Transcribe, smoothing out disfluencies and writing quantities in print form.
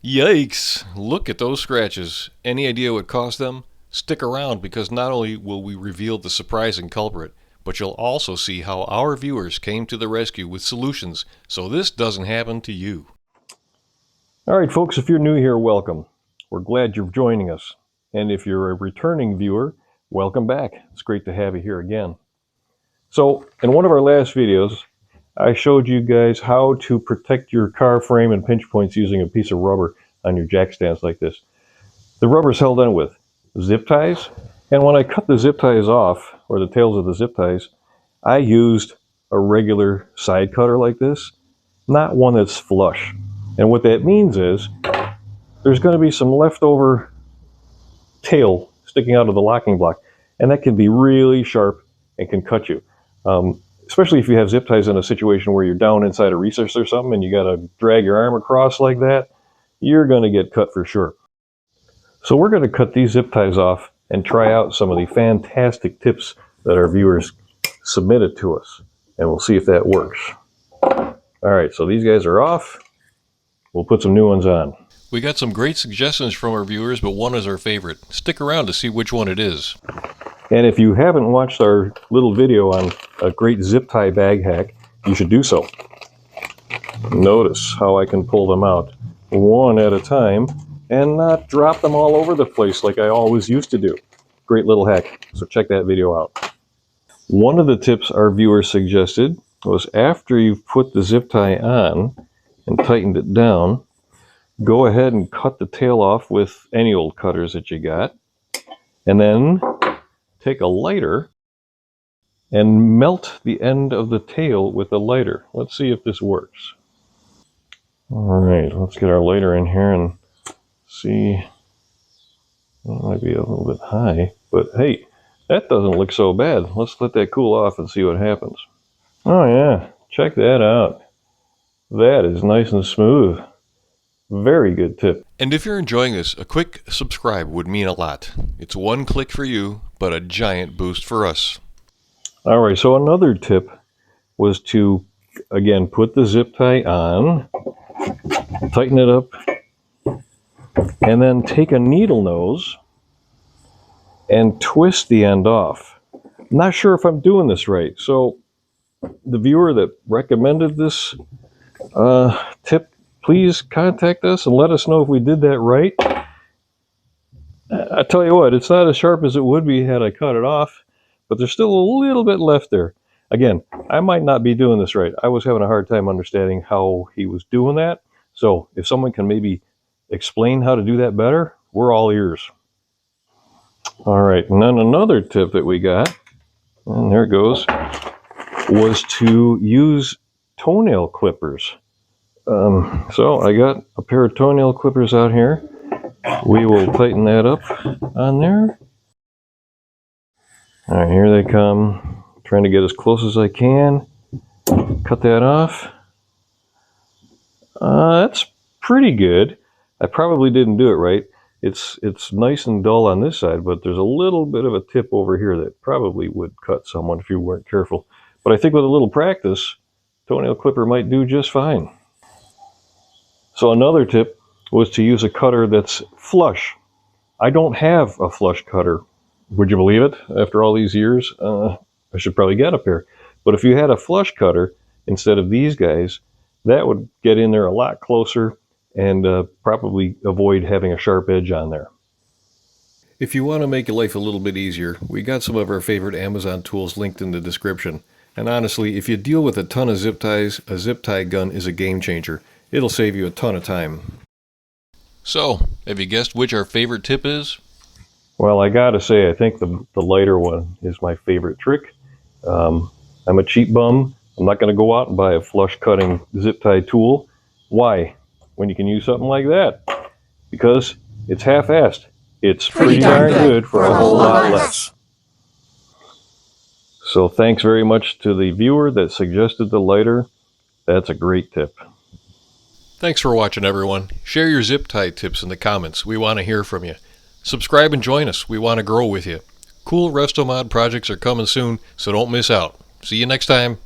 Yikes! Look at those scratches. Any idea what caused them? Stick around because not only will we reveal the surprising culprit, but you'll also see how our viewers came to the rescue with solutions so this doesn't happen to you. All right, folks, if you're new here, welcome. We're glad you're joining us. And if you're a returning viewer, welcome back. It's great to have you here again. So, in one of our last videos, I showed you guys how to protect your car frame and pinch points using a piece of rubber on your jack stands like this. The rubber's held on with zip ties, and when I cut the zip ties off, or the tails of the zip ties, I used a regular side cutter like this, not one that's flush. And what that means is there's going to be some leftover tail sticking out of the locking block, and that can be really sharp and can cut you. Especially if you have zip ties in a situation where you're down inside a recess or something and you got to drag your arm across like that, you're going to get cut for sure. So we're going to cut these zip ties off and try out some of the fantastic tips that our viewers submitted to us, and we'll see if that works. All right, so these guys are off. We'll put some new ones on. We got some great suggestions from our viewers, but one is our favorite. Stick around to see which one it is. And if you haven't watched our little video on a great zip tie bag hack, you should do so. Notice how I can pull them out one at a time and not drop them all over the place like I always used to do. Great little hack, so check that video out. One of the tips our viewers suggested was after you've put the zip tie on and tightened it down, go ahead and cut the tail off with any old cutters that you got, and then take a lighter and melt the end of the tail with a lighter. Let's see if this works. All right, let's get our lighter in here and see. It might be a little bit high, but hey, that doesn't look so bad. Let's let that cool off and see what happens. Oh yeah, check that out. That is nice and smooth. Very good tip. And if you're enjoying this, a quick subscribe would mean a lot. It's one click for you, but a giant boost for us. All right, so another tip was to, again, put the zip tie on, tighten it up, and then take a needle nose and twist the end off. I'm not sure if I'm doing this right, so the viewer that recommended this tip, please contact us and let us know if we did that right. I tell you what, it's not as sharp as it would be had I cut it off, but there's still a little bit left there. Again, I might not be doing this right. I was having a hard time understanding how he was doing that. So if someone can maybe explain how to do that better, we're all ears. All right, and then another tip that we got, and there it goes, was to use toenail clippers. So I got a pair of toenail clippers out here. We will tighten that up on there. All right, here they come. Trying to get as close as I can. Cut that off. That's pretty good. I probably didn't do it right. It's nice and dull on this side, but there's a little bit of a tip over here that probably would cut someone if you weren't careful. But I think with a little practice, toenail clipper might do just fine. So another tip was to use a cutter that's flush. I don't have a flush cutter. Would you believe it? After all these years, I should probably get a pair. But if you had a flush cutter instead of these guys, that would get in there a lot closer and probably avoid having a sharp edge on there. If you want to make your life a little bit easier, we got some of our favorite Amazon tools linked in the description. And honestly, if you deal with a ton of zip ties, a zip tie gun is a game changer. It'll save you a ton of time. So, have you guessed which our favorite tip is? Well, I gotta say, I think the lighter one is my favorite trick. I'm a cheap bum. I'm not gonna go out and buy a flush cutting zip tie tool. Why? When you can use something like that? Because it's half-assed. It's pretty darn good for a whole lot less. So thanks very much to the viewer that suggested the lighter. That's a great tip. Thanks for watching, everyone. Share your zip tie tips in the comments. We want to hear from you. Subscribe and join us. We want to grow with you. Cool Resto Mod projects are coming soon, so don't miss out. See you next time.